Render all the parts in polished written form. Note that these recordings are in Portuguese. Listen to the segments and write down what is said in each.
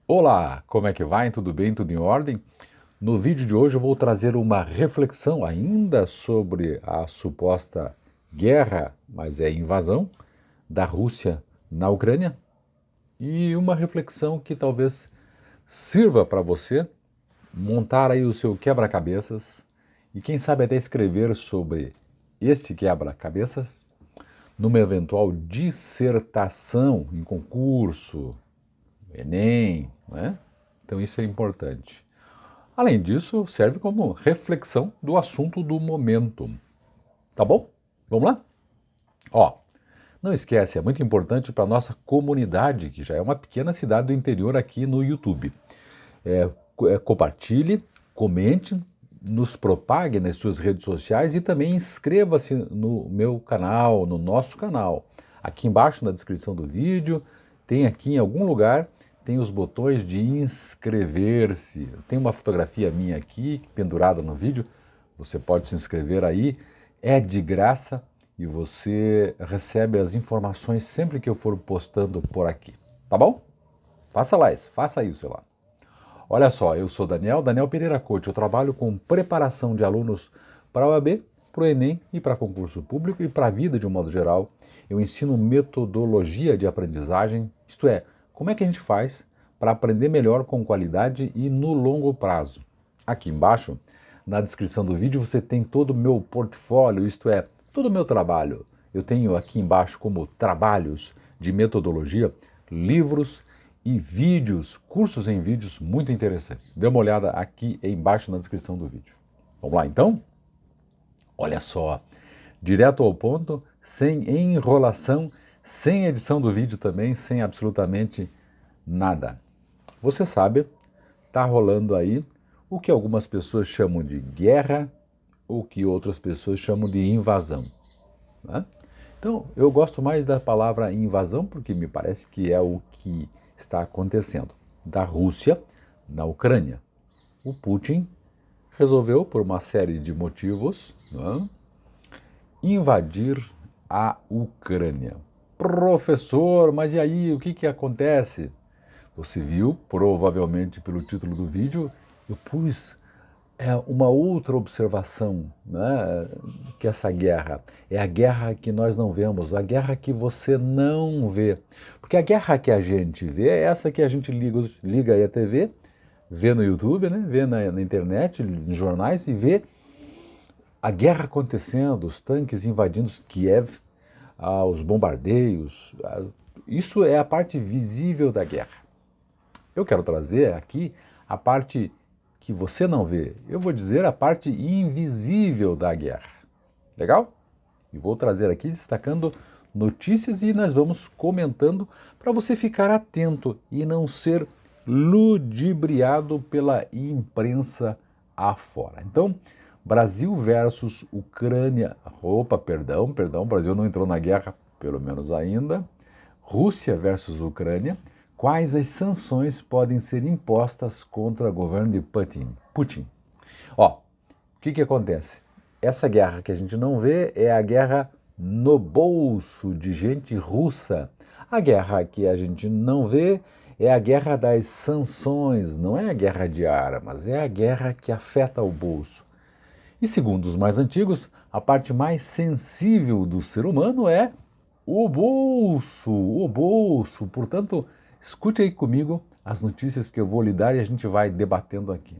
Olá, como é que vai? Tudo bem? Tudo em ordem? No vídeo de hoje eu vou trazer uma reflexão ainda sobre a suposta guerra, mas é invasão, da Rússia na Ucrânia e uma reflexão que talvez sirva para você montar aí o seu quebra-cabeças e quem sabe até escrever sobre este quebra-cabeças numa eventual dissertação em concurso, Enem, não é? Então isso é importante. Além disso, serve como reflexão do assunto do momento. Tá bom? Vamos lá? Ó, não esquece, é muito importante para a nossa comunidade, que já é uma pequena cidade do interior aqui no YouTube. Compartilhe, comente, nos propague nas suas redes sociais e também inscreva-se no meu canal, no nosso canal. Aqui embaixo na descrição do vídeo, tem aqui em algum lugar, tem os botões de inscrever-se. Tem uma fotografia minha aqui, pendurada no vídeo, você pode se inscrever aí, é de graça e você recebe as informações sempre que eu for postando por aqui, tá bom? Faça isso lá. Olha só, eu sou Daniel Pereira Coach. Eu trabalho com preparação de alunos para a OAB, para o Enem e para concurso público e para a vida de um modo geral. Eu ensino metodologia de aprendizagem, isto é, como é que a gente faz para aprender melhor com qualidade e no longo prazo. Aqui embaixo, na descrição do vídeo, você tem todo o meu portfólio, isto é, todo o meu trabalho. Eu tenho aqui embaixo como trabalhos de metodologia, livros e vídeos, cursos em vídeos muito interessantes. Dê uma olhada aqui embaixo na descrição do vídeo. Vamos lá então? Olha só, direto ao ponto, sem enrolação, sem edição do vídeo também, sem absolutamente nada. Você sabe, está rolando aí o que algumas pessoas chamam de guerra, ou que outras pessoas chamam de invasão, né? Então, eu gosto mais da palavra invasão porque me parece que é o que está acontecendo. Da Rússia na Ucrânia. O Putin resolveu, por uma série de motivos, né, invadir a Ucrânia. Professor, mas e aí, o que acontece? Você viu, provavelmente pelo título do vídeo, eu pus uma outra observação, né, que essa guerra é a guerra que nós não vemos, a guerra que você não vê. Porque a guerra que a gente vê é essa que a gente liga aí a TV, vê no YouTube, né, vê na internet, nos jornais e vê a guerra acontecendo, os tanques invadindo Kiev, os bombardeios. Isso é a parte visível da guerra. Eu quero trazer aqui a parte que você não vê. Eu vou dizer a parte invisível da guerra. Legal? E vou trazer aqui destacando notícias e nós vamos comentando para você ficar atento e não ser ludibriado pela imprensa afora. Então, Brasil versus Ucrânia. Opa, perdão, o Brasil não entrou na guerra, pelo menos ainda. Rússia versus Ucrânia. Quais as sanções podem ser impostas contra o governo de Putin? Ó, o que acontece? Essa guerra que a gente não vê é a guerra no bolso de gente russa. A guerra que a gente não vê é a guerra das sanções, não é a guerra de armas, é a guerra que afeta o bolso. E segundo os mais antigos, a parte mais sensível do ser humano é o bolso, o bolso. Portanto, escute aí comigo as notícias que eu vou lhe dar e a gente vai debatendo aqui.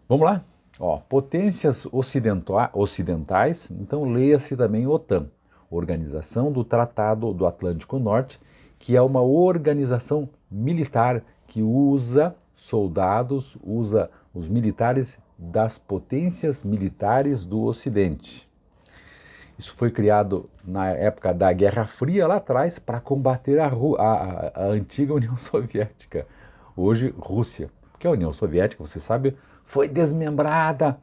Vamos lá? Ó, potências ocidentais, então leia-se também OTAN, Organização do Tratado do Atlântico Norte, que é uma organização militar que usa soldados, usa os militares das potências militares do Ocidente. Isso foi criado na época da Guerra Fria, lá atrás, para combater a antiga União Soviética, hoje Rússia. Porque a União Soviética, você sabe, foi desmembrada,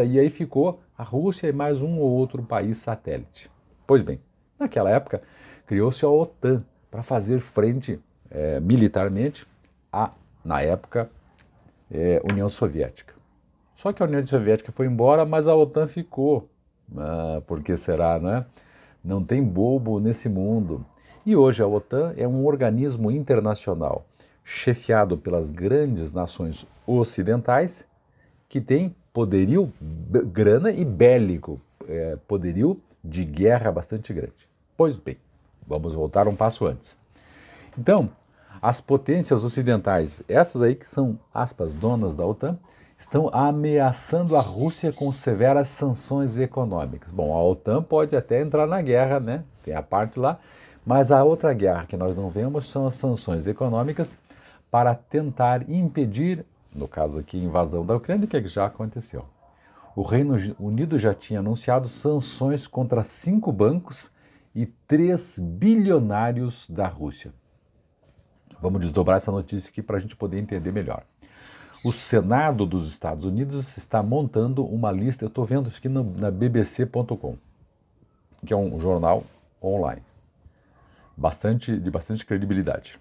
e aí ficou a Rússia e mais um ou outro país satélite. Pois bem, naquela época, criou-se a OTAN para fazer frente militarmente à, na época, União Soviética. Só que a União Soviética foi embora, mas a OTAN ficou. Por que será, né? Não tem bobo nesse mundo. E hoje a OTAN é um organismo internacional chefiado pelas grandes nações ocidentais, que tem poderio, grana e bélico, poderio de guerra bastante grande. Pois bem, vamos voltar um passo antes. Então, as potências ocidentais, essas aí que são, aspas, donas da OTAN, estão ameaçando a Rússia com severas sanções econômicas. Bom, a OTAN pode até entrar na guerra, né? Tem a parte lá, mas a outra guerra que nós não vemos são as sanções econômicas para tentar impedir, no caso aqui, a invasão da Ucrânia, que já aconteceu. O Reino Unido já tinha anunciado sanções contra 5 bancos e 3 bilionários da Rússia. Vamos desdobrar essa notícia aqui para a gente poder entender melhor. O Senado dos Estados Unidos está montando uma lista, eu estou vendo isso aqui na bbc.com, que é um jornal online, de bastante credibilidade.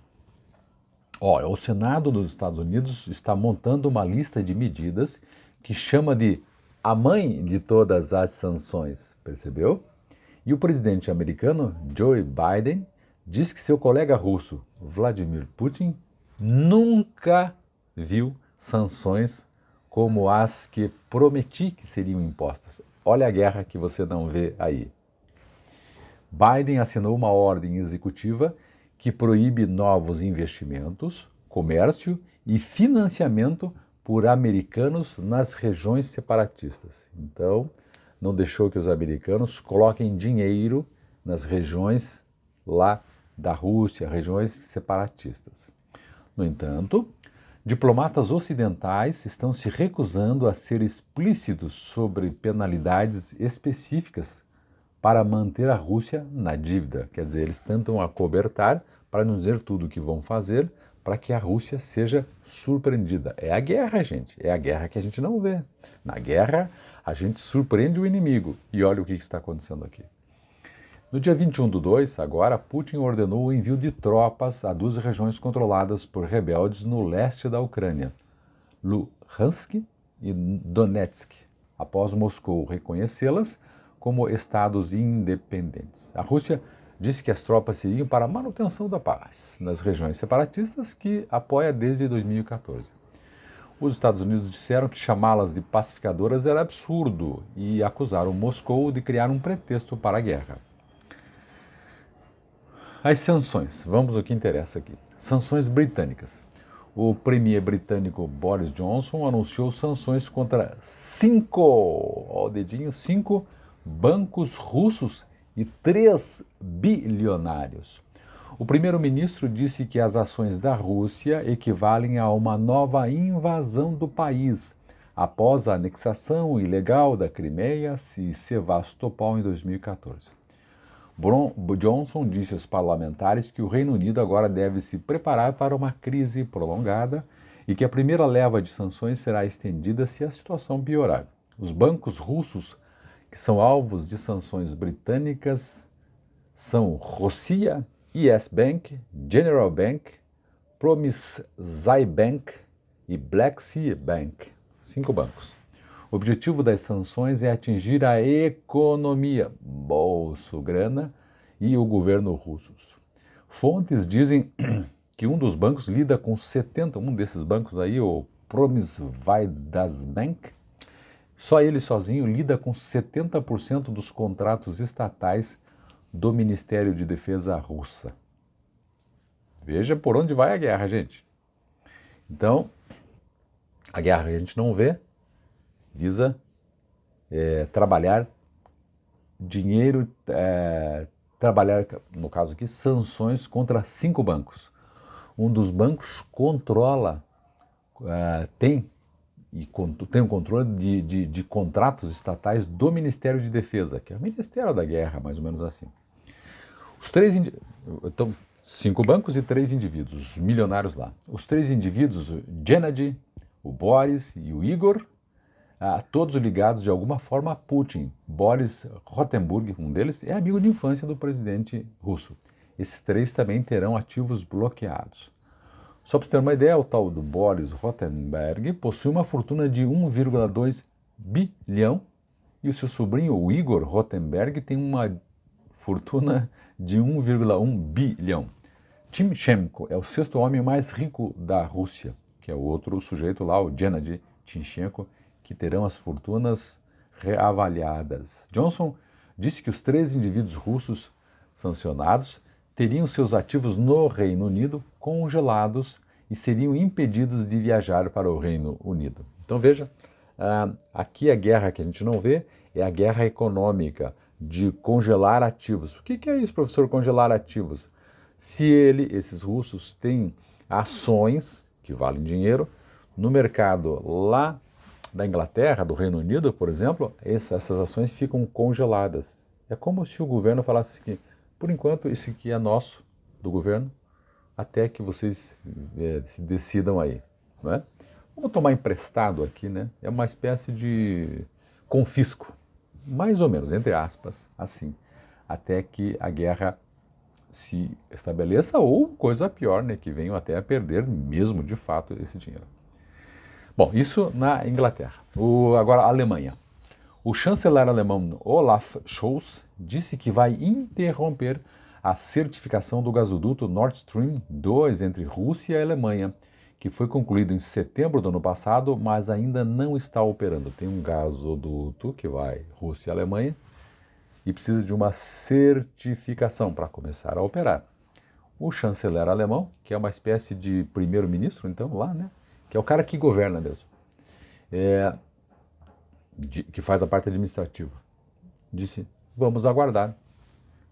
Olha, o Senado dos Estados Unidos está montando uma lista de medidas que chama de a mãe de todas as sanções, percebeu? E o presidente americano, Joe Biden, diz que seu colega russo, Vladimir Putin, nunca viu sanções como as que prometi que seriam impostas. Olha a guerra que você não vê aí. Biden assinou uma ordem executiva que proíbe novos investimentos, comércio e financiamento por americanos nas regiões separatistas. Então, não deixou que os americanos coloquem dinheiro nas regiões lá da Rússia, regiões separatistas. No entanto, diplomatas ocidentais estão se recusando a ser explícitos sobre penalidades específicas para manter a Rússia na dívida. Quer dizer, eles tentam acobertar para não dizer tudo o que vão fazer para que a Rússia seja surpreendida. É a guerra, gente. É a guerra que a gente não vê. Na guerra, a gente surpreende o inimigo. E olha o que está acontecendo aqui. No dia 21/2, agora, Putin ordenou o envio de tropas a 2 regiões controladas por rebeldes no leste da Ucrânia, Luhansk e Donetsk, após Moscou reconhecê-las como estados independentes. A Rússia disse que as tropas seriam para a manutenção da paz nas regiões separatistas que apoia desde 2014. Os Estados Unidos disseram que chamá-las de pacificadoras era absurdo e acusaram Moscou de criar um pretexto para a guerra. As sanções, vamos ao que interessa aqui. Sanções britânicas. O premier britânico Boris Johnson anunciou sanções contra 5 bancos russos e 3 bilionários. O primeiro-ministro disse que as ações da Rússia equivalem a uma nova invasão do país, após a anexação ilegal da Crimeia e Sevastopol em 2014. Johnson disse aos parlamentares que o Reino Unido agora deve se preparar para uma crise prolongada e que a primeira leva de sanções será estendida se a situação piorar. Os bancos russos que são alvos de sanções britânicas são Rossiya, Yes Bank, General Bank, Promisai Bank e Black Sea Bank. 5 bancos. O objetivo das sanções é atingir a economia, bolso, grana e o governo russos. Fontes dizem que um dos bancos lida com 70, um desses bancos aí, o Promisvaidas Bank, só ele sozinho lida com 70% dos contratos estatais do Ministério de Defesa russa. Veja por onde vai a guerra, gente. Então, a guerra que a gente não vê visa trabalhar dinheiro, trabalhar, no caso aqui, sanções contra 5 bancos. Um dos bancos controla, tem o controle de contratos estatais do Ministério de Defesa, que é o Ministério da Guerra, mais ou menos assim. Então, 5 bancos e 3 indivíduos, os milionários lá. Os 3 indivíduos, o Gennady, o Boris e o Igor, todos ligados de alguma forma a Putin. Boris Rotenberg, um deles, é amigo de infância do presidente russo. Esses 3 também terão ativos bloqueados. Só para você ter uma ideia, o tal do Boris Rotenberg possui uma fortuna de 1,2 bilhão e o seu sobrinho, o Igor Rotenberg, tem uma fortuna de 1,1 bilhão. Timchenko é o sexto homem mais rico da Rússia, que é o outro sujeito lá, o Gennady Timchenko, que terão as fortunas reavaliadas. Johnson disse que os três indivíduos russos sancionados teriam seus ativos no Reino Unido congelados e seriam impedidos de viajar para o Reino Unido. Então veja, aqui a guerra que a gente não vê é a guerra econômica, de congelar ativos. O que é isso, professor, congelar ativos? Se esses russos têm ações, que valem dinheiro, no mercado lá da Inglaterra, do Reino Unido, por exemplo, essas ações ficam congeladas. É como se o governo falasse que, por enquanto, isso aqui é nosso, do governo, até que vocês se decidam aí. Não é? Vamos tomar emprestado aqui, né? É uma espécie de confisco, mais ou menos, entre aspas, assim, até que a guerra se estabeleça ou, coisa pior, né, que venham até a perder mesmo, de fato, esse dinheiro. Bom, isso na Inglaterra. Agora, a Alemanha. O chanceler alemão Olaf Scholz disse que vai interromper a certificação do gasoduto Nord Stream 2 entre Rússia e Alemanha, que foi concluído em setembro do ano passado, mas ainda não está operando. Tem um gasoduto que vai Rússia e Alemanha e precisa de uma certificação para começar a operar. O chanceler alemão, que é uma espécie de primeiro-ministro, então, lá, né? Que é o cara que governa mesmo, que faz a parte administrativa, disse, vamos aguardar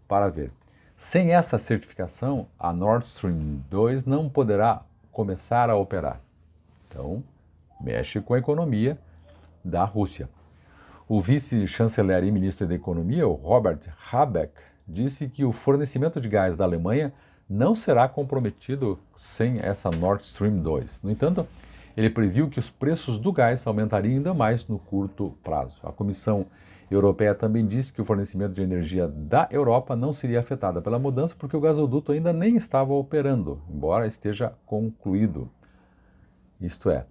para ver. Sem essa certificação, a Nord Stream 2 não poderá começar a operar. Então, mexe com a economia da Rússia. O vice-chanceler e ministro da Economia, o Robert Habeck, disse que o fornecimento de gás da Alemanha não será comprometido sem essa Nord Stream 2. No entanto, ele previu que os preços do gás aumentariam ainda mais no curto prazo. A Comissão Europeia também disse que o fornecimento de energia da Europa não seria afetado pela mudança porque o gasoduto ainda nem estava operando, embora esteja concluído. Isto é,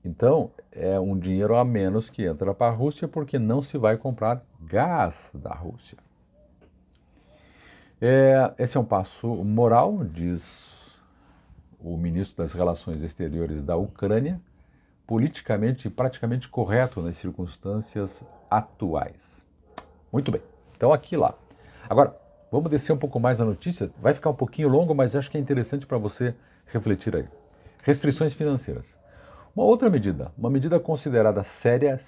então é um dinheiro a menos que entra para a Rússia porque não se vai comprar gás da Rússia. Esse é um passo moral, diz o ministro das Relações Exteriores da Ucrânia, politicamente e praticamente correto nas circunstâncias atuais. Muito bem, então aqui lá. Agora, vamos descer um pouco mais a notícia, vai ficar um pouquinho longo, mas acho que é interessante para você refletir aí. Restrições financeiras. Uma medida considerada séria,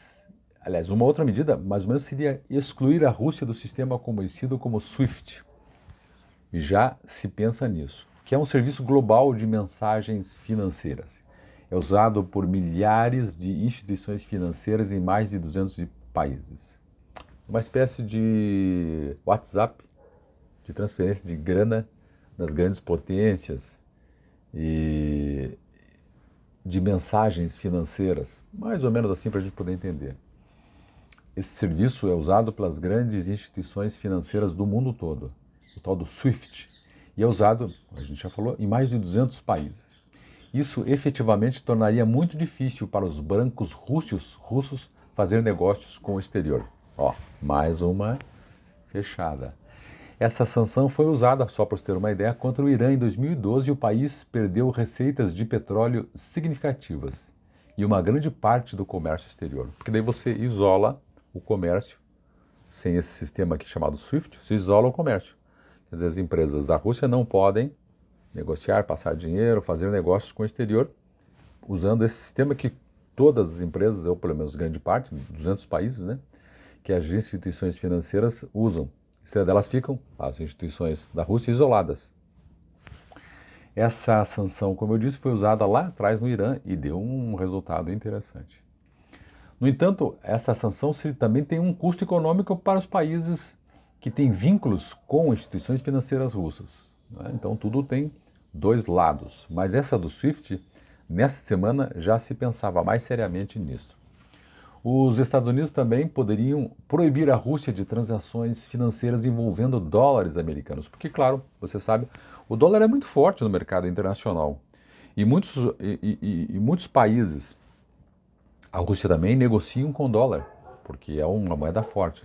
aliás, uma outra medida, mais ou menos, seria excluir a Rússia do sistema conhecido como SWIFT. E já se pensa nisso, que é um serviço global de mensagens financeiras. É usado por milhares de instituições financeiras em mais de 200 países. Uma espécie de WhatsApp, de transferência de grana das grandes potências e de mensagens financeiras, mais ou menos assim para a gente poder entender. Esse serviço é usado pelas grandes instituições financeiras do mundo todo, o tal do SWIFT, e é usado, a gente já falou, em mais de 200 países. Isso efetivamente tornaria muito difícil para os bancos russos fazer negócios com o exterior. Ó, mais uma fechada. Essa sanção foi usada, só para você ter uma ideia, contra o Irã em 2012 e o país perdeu receitas de petróleo significativas e uma grande parte do comércio exterior. Porque daí você isola o comércio, sem esse sistema aqui chamado SWIFT, você isola o comércio. Quer dizer, as empresas da Rússia não podem negociar, passar dinheiro, fazer negócios com o exterior, usando esse sistema que todas as empresas, ou pelo menos grande parte, 200 países, né, que as instituições financeiras usam. E delas ficam, as instituições da Rússia, isoladas. Essa sanção, como eu disse, foi usada lá atrás no Irã e deu um resultado interessante. No entanto, essa sanção também tem um custo econômico para os países que têm vínculos com instituições financeiras russas. Né? Então, tudo tem dois lados. Mas essa do SWIFT, nesta semana, já se pensava mais seriamente nisso. Os Estados Unidos também poderiam proibir a Rússia de transações financeiras envolvendo dólares americanos, porque, claro, você sabe, o dólar é muito forte no mercado internacional. E muitos países, a Rússia também, negociam com dólar, porque é uma moeda forte.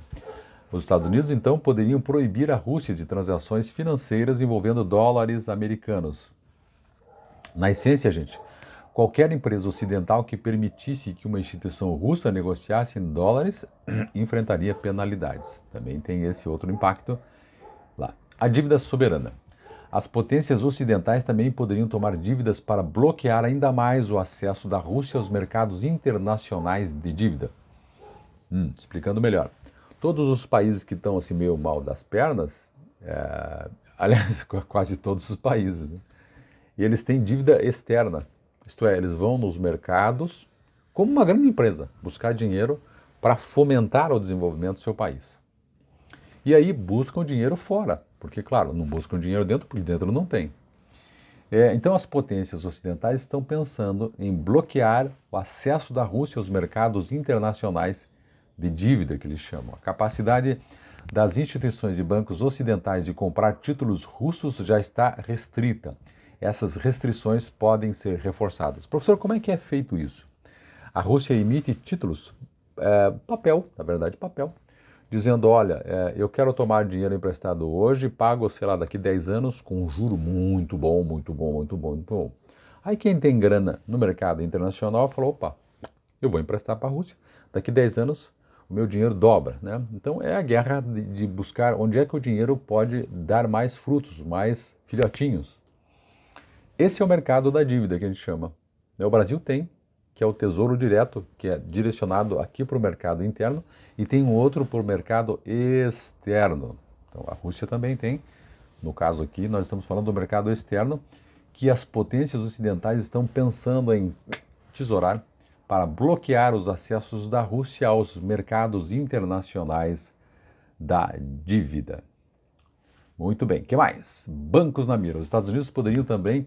Os Estados Unidos, então, poderiam proibir a Rússia de transações financeiras envolvendo dólares americanos. Na essência, gente, qualquer empresa ocidental que permitisse que uma instituição russa negociasse em dólares enfrentaria penalidades. Também tem esse outro impacto lá. A dívida soberana. As potências ocidentais também poderiam tomar dívidas para bloquear ainda mais o acesso da Rússia aos mercados internacionais de dívida. Explicando melhor. Todos os países que estão assim meio mal das pernas, aliás, quase todos os países, né? E eles têm dívida externa. Isto é, eles vão nos mercados, como uma grande empresa, buscar dinheiro para fomentar o desenvolvimento do seu país. E aí buscam dinheiro fora, porque, claro, não buscam dinheiro dentro, porque dentro não tem. Então, as potências ocidentais estão pensando em bloquear o acesso da Rússia aos mercados internacionais de dívida, que eles chamam. A capacidade das instituições e bancos ocidentais de comprar títulos russos já está restrita. Essas restrições podem ser reforçadas. Professor, como é que é feito isso? A Rússia emite títulos, papel, na verdade papel, dizendo, olha, eu quero tomar dinheiro emprestado hoje, pago, sei lá, daqui 10 anos com um juro muito bom, muito bom, muito bom, muito bom. Aí quem tem grana no mercado internacional falou, opa, eu vou emprestar para a Rússia, daqui 10 anos o meu dinheiro dobra, né? Então é a guerra de buscar onde é que o dinheiro pode dar mais frutos, mais filhotinhos. Esse é o mercado da dívida que a gente chama. O Brasil tem, que é o Tesouro Direto, que é direcionado aqui para o mercado interno, e tem um outro para o mercado externo. Então a Rússia também tem. No caso aqui, nós estamos falando do mercado externo, que as potências ocidentais estão pensando em tesourar para bloquear os acessos da Rússia aos mercados internacionais da dívida. Muito bem, o que mais? Bancos na mira. Os Estados Unidos poderiam também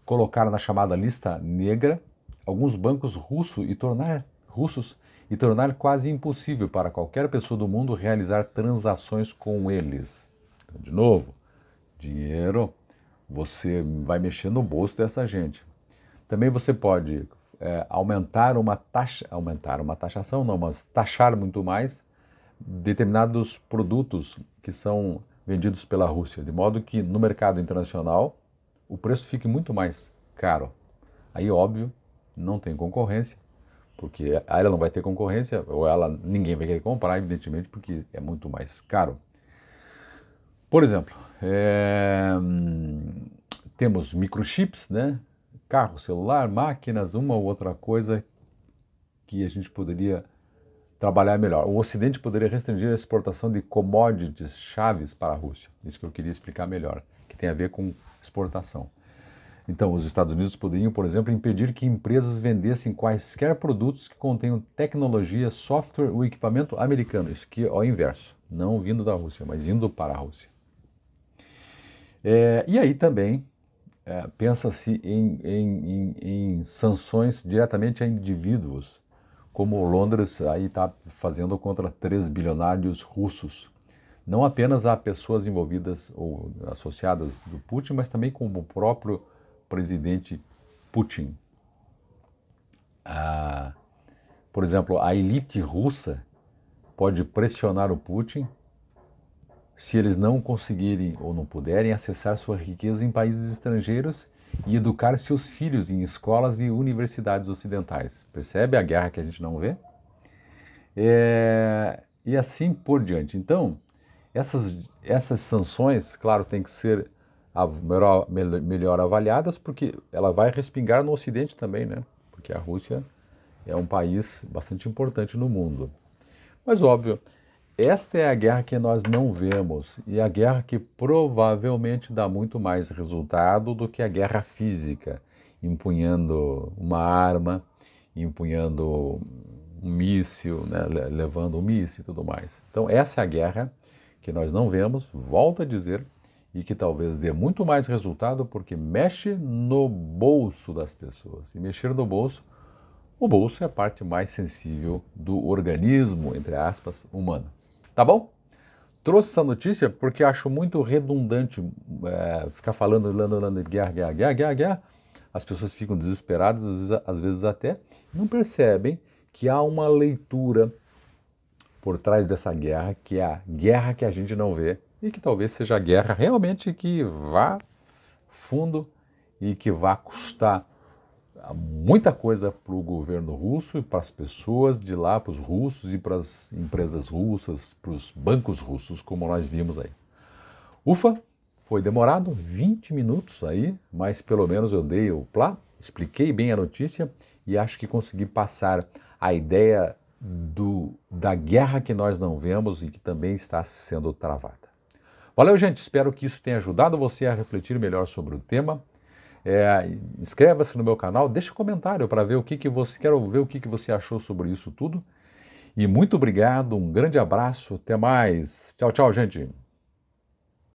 colocar na chamada lista negra alguns bancos russos e tornar quase impossível para qualquer pessoa do mundo realizar transações com eles. Então, de novo, dinheiro, você vai mexer no bolso dessa gente. Também você pode aumentar uma taxação, não, mas taxar muito mais determinados produtos que são vendidos pela Rússia, de modo que no mercado internacional o preço fique muito mais caro. Aí, óbvio, não tem concorrência, porque ela não vai ter concorrência, ou ninguém vai querer comprar, evidentemente, porque é muito mais caro. Por exemplo, temos microchips, né? Carro, celular, máquinas, uma ou outra coisa que a gente poderia trabalhar melhor. O Ocidente poderia restringir a exportação de commodities chaves para a Rússia. Isso que eu queria explicar melhor, que tem a ver com exportação. Então, os Estados Unidos poderiam, por exemplo, impedir que empresas vendessem quaisquer produtos que contenham tecnologia, software ou equipamento americano. Isso aqui é o inverso, não vindo da Rússia, mas indo para a Rússia. E aí também pensa-se em sanções diretamente a indivíduos, como Londres aí está fazendo contra 3 bilionários russos. Não apenas a pessoas envolvidas ou associadas do Putin, mas também com o próprio presidente Putin. Por exemplo, a elite russa pode pressionar o Putin se eles não conseguirem ou não puderem acessar sua riqueza em países estrangeiros e educar seus filhos em escolas e universidades ocidentais. Percebe a guerra que a gente não vê? E assim por diante. Então, essas sanções, claro, têm que ser melhor avaliadas, porque ela vai respingar no Ocidente também, né? Porque a Rússia é um país bastante importante no mundo. Mas, óbvio, esta é a guerra que nós não vemos e a guerra que provavelmente dá muito mais resultado do que a guerra física, empunhando uma arma, empunhando um míssil, né, levando um míssil e tudo mais. Então essa é a guerra que nós não vemos, volto a dizer, e que talvez dê muito mais resultado porque mexe no bolso das pessoas. E mexer no bolso, o bolso é a parte mais sensível do organismo, entre aspas, humano. Tá bom? Trouxe essa notícia porque acho muito redundante ficar falando de guerra. As pessoas ficam desesperadas, às vezes até, não percebem que há uma leitura por trás dessa guerra, que é a guerra que a gente não vê e que talvez seja a guerra realmente que vá fundo e que vá custar muita coisa para o governo russo e para as pessoas de lá, para os russos e para as empresas russas, para os bancos russos, como nós vimos aí. Ufa, foi demorado 20 minutos aí, mas pelo menos eu dei o plá, expliquei bem a notícia e acho que consegui passar a ideia da guerra que nós não vemos e que também está sendo travada. Valeu, gente, espero que isso tenha ajudado você a refletir melhor sobre o tema. Inscreva-se no meu canal, deixe um comentário para ver quero ver o que você achou sobre isso tudo. E muito obrigado, um grande abraço, até mais. Tchau, tchau, gente.